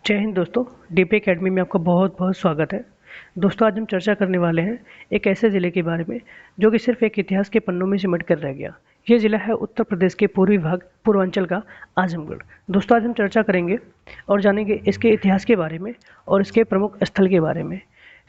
जय हिंद दोस्तों। DP academy में आपका बहुत बहुत स्वागत है। दोस्तों, आज हम चर्चा करने वाले हैं एक ऐसे ज़िले के बारे में जो कि सिर्फ एक इतिहास के पन्नों में सिमट कर रह गया। ये ज़िला है उत्तर प्रदेश के पूर्वी भाग पूर्वांचल का आजमगढ़। दोस्तों, आज हम चर्चा करेंगे और जानेंगे इसके इतिहास के बारे में और इसके प्रमुख स्थल के बारे में।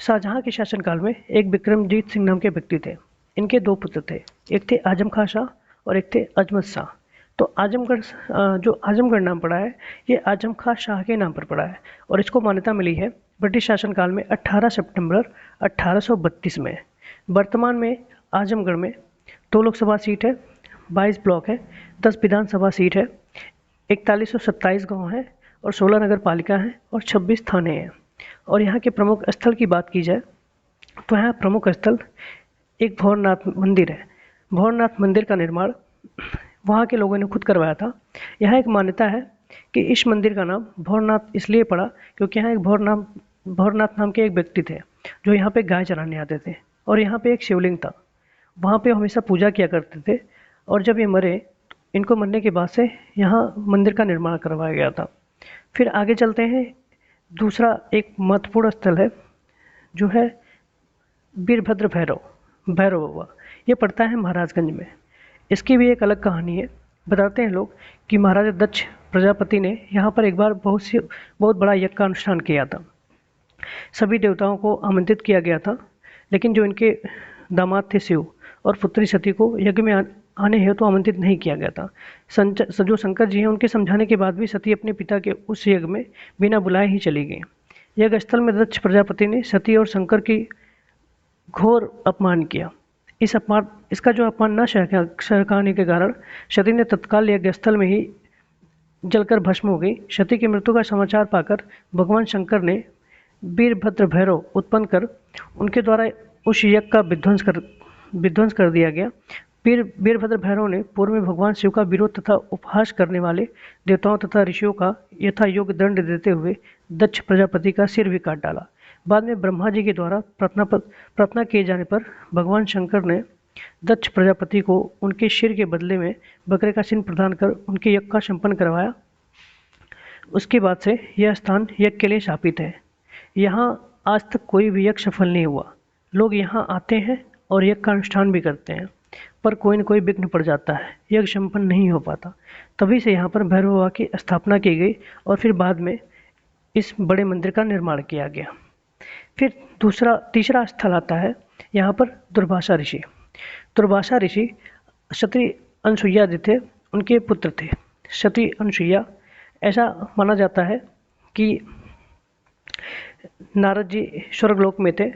शाहजहाँ के शासनकाल में एक विक्रमजीत सिंह नाम के व्यक्ति थे। इनके दो पुत्र थे, एक थे आजम खां शाह और एक थे अजमत शाह। तो जो आजमगढ़ नाम पड़ा है, ये आजम खां शाह के नाम पर पड़ा है और इसको मान्यता मिली है ब्रिटिश शासनकाल में 18 सितंबर 1832 में। वर्तमान में आजमगढ़ में 2 लोकसभा सीट है, 22 ब्लॉक है, 10 विधानसभा सीट है, 4127 गांव हैं और 16 नगर पालिका हैं और 26 थाने हैं। और यहाँ के प्रमुख स्थल की बात की जाए तो यहाँ प्रमुख स्थल एक भौरनाथ मंदिर है। भौरनाथ मंदिर का निर्माण वहाँ के लोगों ने खुद करवाया था। यहाँ एक मान्यता है कि इस मंदिर का नाम भौरनाथ इसलिए पड़ा क्योंकि यहाँ एक भौरनाथ नाम के एक व्यक्ति थे जो यहाँ पे गाय चराने आते थे और यहाँ पे एक शिवलिंग था। वहाँ पे हमेशा पूजा किया करते थे और जब ये मरे तो इनको मरने के बाद से यहाँ मंदिर का निर्माण करवाया गया था। फिर आगे चलते हैं। दूसरा एक महत्वपूर्ण स्थल है जो है वीरभद्र भैरव बाबा। ये पड़ता है महाराजगंज में। इसकी भी एक अलग कहानी है। बताते हैं लोग कि महाराजा दक्ष प्रजापति ने यहाँ पर एक बार बहुत बड़ा यज्ञ का अनुष्ठान किया था। सभी देवताओं को आमंत्रित किया गया था, लेकिन जो इनके दामाद थे शिव और पुत्री सती को यज्ञ में आने हेतु आमंत्रित नहीं किया गया था। जो शंकर जी हैं, उनके समझाने के बाद भी सती अपने पिता के उस यज्ञ में बिना बुलाए ही चली गई। यज्ञ स्थल में दक्ष प्रजापति ने सती और शंकर की घोर अपमान किया। इसका जो अपमान न सहने के कारण सती ने तत्काल यज्ञ स्थल में ही जलकर भस्म हो गई। सती की मृत्यु का समाचार पाकर भगवान शंकर ने वीरभद्र भैरव उत्पन्न कर उनके द्वारा उस यज्ञ का विध्वंस कर दिया गया। वीरभद्र भैरव ने पूर्व में भगवान शिव का विरोध तथा उपहास करने वाले देवताओं तथा ऋषियों का यथा योग्य दंड देते हुए दक्ष प्रजापति का सिर भी काट डाला। बाद में ब्रह्मा जी के द्वारा प्रार्थना किए जाने पर भगवान शंकर ने दक्ष प्रजापति को उनके सिर के बदले में बकरे का सिर प्रदान कर उनके यज्ञ का संपन्न करवाया। उसके बाद से यह स्थान यज्ञ के लिए शापित है। यहाँ आज तक कोई भी यज्ञ सफल नहीं हुआ। लोग यहाँ आते हैं और यज्ञ का अनुष्ठान भी करते हैं, पर कोई न कोई विघ्न पड़ जाता है, यज्ञ संपन्न नहीं हो पाता। तभी से यहाँ पर भैरव बाबा की स्थापना की गई और फिर बाद में इस बड़े मंदिर का निर्माण किया गया। फिर तीसरा स्थल आता है यहाँ पर दुर्वासा ऋषि। दुर्वासा ऋषि सती अनसुईया जी थे, उनके पुत्र थे सती अनसुईया। ऐसा माना जाता है कि नारद जी स्वर्गलोक में थे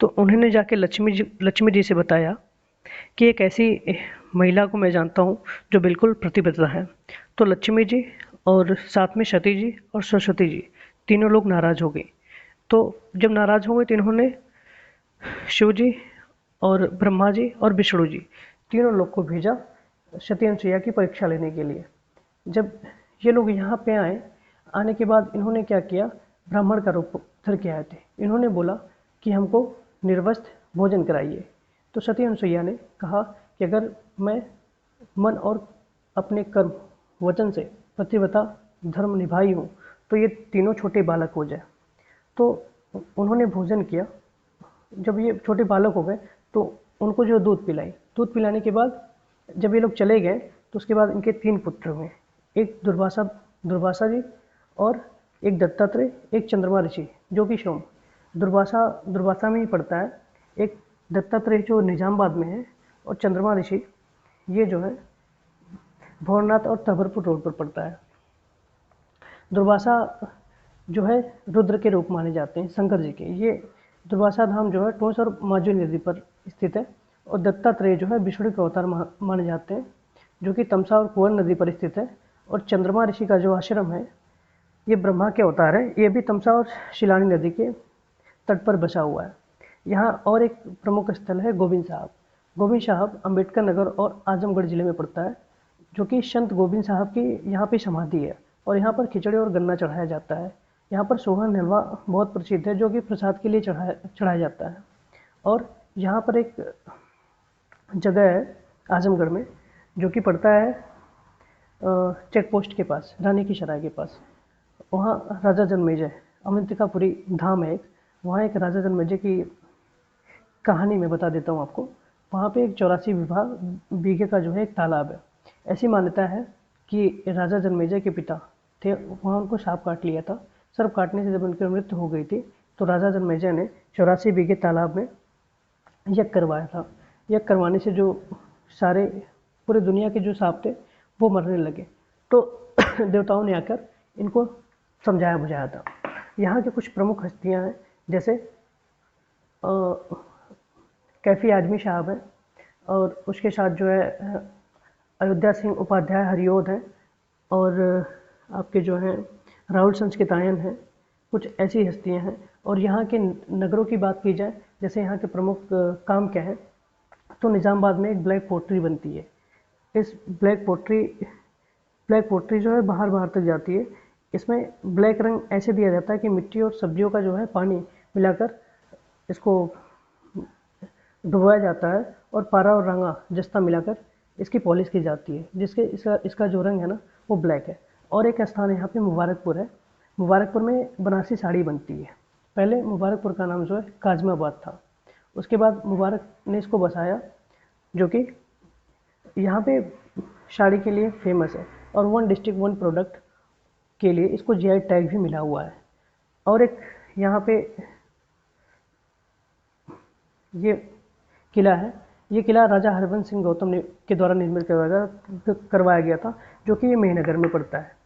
तो उन्होंने जाके लक्ष्मी जी से बताया कि एक ऐसी महिला को मैं जानता हूँ जो बिल्कुल प्रतिबद्ध है। तो लक्ष्मी जी और साथ में सती जी और सरस्वती जी तीनों लोग नाराज हो गए। तो जब नाराज हो गए तो इन्होंने शिव जी और ब्रह्मा जी और विष्णु जी तीनों लोग को भेजा सती अनसुईया की परीक्षा लेने के लिए। जब ये लोग यहाँ पे आने के बाद इन्होंने क्या किया, ब्राह्मण का रूप धर के आए थे। इन्होंने बोला कि हमको निर्वस्त्र भोजन कराइए। तो सती अनसुईया ने कहा कि अगर मैं मन और अपने कर्म वचन से पतिव्रता धर्म निभाई हूँ तो ये तीनों छोटे बालक हो जाए। तो उन्होंने भोजन किया। जब ये छोटे बालक हो गए तो उनको जो दूध पिलाने के बाद जब ये लोग चले गए तो उसके बाद इनके 3 पुत्र हुए, एक दुर्वासा जी और एक दत्तात्रेय, एक चंद्रमा ऋषि जो कि सोम दुर्वासा में ही पड़ता है। एक दत्तात्रेय जो निजामाबाद में है और चंद्रमा ऋषि ये जो है भौरनाथ और तबरपुर रोड पर पड़ता है। दुर्वासा जो है रुद्र के रूप माने जाते हैं शंकर जी के। ये दुर्वासा धाम जो है टोंस और माजुली नदी पर स्थित है। और दत्तात्रेय जो है विष्णु के अवतार माने जाते हैं जो कि तमसा और कुंवर नदी पर स्थित है। और चंद्रमा ऋषि का जो आश्रम है ये ब्रह्मा के अवतार है। ये भी तमसा और शिलानी नदी के तट पर बसा हुआ है। यहाँ और एक प्रमुख स्थल है गोविंद साहब अम्बेडकर नगर और आजमगढ़ जिले में पड़ता है, जो कि संत गोविंद साहब की यहाँ पे समाधि है। और यहाँ पर खिचड़ी और गन्ना चढ़ाया जाता है। यहाँ पर सोहन हलवा बहुत प्रसिद्ध है जो कि प्रसाद के लिए चढ़ाया जाता है। और यहाँ पर एक जगह है आजमगढ़ में जो कि पड़ता है चेक पोस्ट के पास, रानी की सराय के पास। वहाँ राजा जन्मेजय, अवंतिकापुरी धाम है एक, वहाँ एक राजा जन्मेजय की कहानी मैं बता देता हूँ आपको। वहाँ पे एक 84 विवाह बीघे का जो है एक तालाब है। ऐसी मान्यता है कि राजा जन्मेजय के पिता थे, वहाँ उनको सांप काट लिया था। सर्प काटने से जब उनकी मृत्यु हो गई थी तो राजा जन्मेजय ने 84 बीघे तालाब में यज्ञ करवाया था। यज्ञ करवाने से जो सारे पूरी दुनिया के जो सांप थे वो मरने लगे, तो देवताओं ने आकर इनको समझाया बुझाया था। यहाँ के कुछ प्रमुख हस्तियाँ हैं, जैसे कैफी आजमी साहब हैं, और उसके साथ जो है अयोध्या सिंह उपाध्याय हरिओध हैं, और आपके जो हैं राहुल संस्कृतायन हैं। कुछ ऐसी हस्तियां हैं। और यहाँ के नगरों की बात की जाए, जैसे यहाँ के प्रमुख काम क्या है, तो निज़ामाबाद में एक ब्लैक पोट्री बनती है। इस ब्लैक पोट्री जो है बाहर बाहर तक जाती है। इसमें ब्लैक रंग ऐसे दिया जाता है कि मिट्टी और सब्जियों का जो है पानी मिलाकर इसको डुबोया जाता है, और पारा और रंगा जस्ता मिलाकर इसकी पॉलिश की जाती है, जिसके इसका जो रंग है ना वो ब्लैक है। और एक स्थान यहाँ पे मुबारकपुर है। मुबारकपुर में बनारसी साड़ी बनती है। पहले मुबारकपुर का नाम जो है काजमाबाद था, उसके बाद मुबारक ने इसको बसाया, जो कि यहाँ पे साड़ी के लिए फेमस है। और वन डिस्ट्रिक्ट वन प्रोडक्ट के लिए इसको जीआई टैग भी मिला हुआ है। और एक यहाँ पे ये किला है। ये किला राजा हरवंश सिंह गौतम ने के द्वारा निर्मित करवाया गया था, जो कि ये महीनगर में पड़ता है।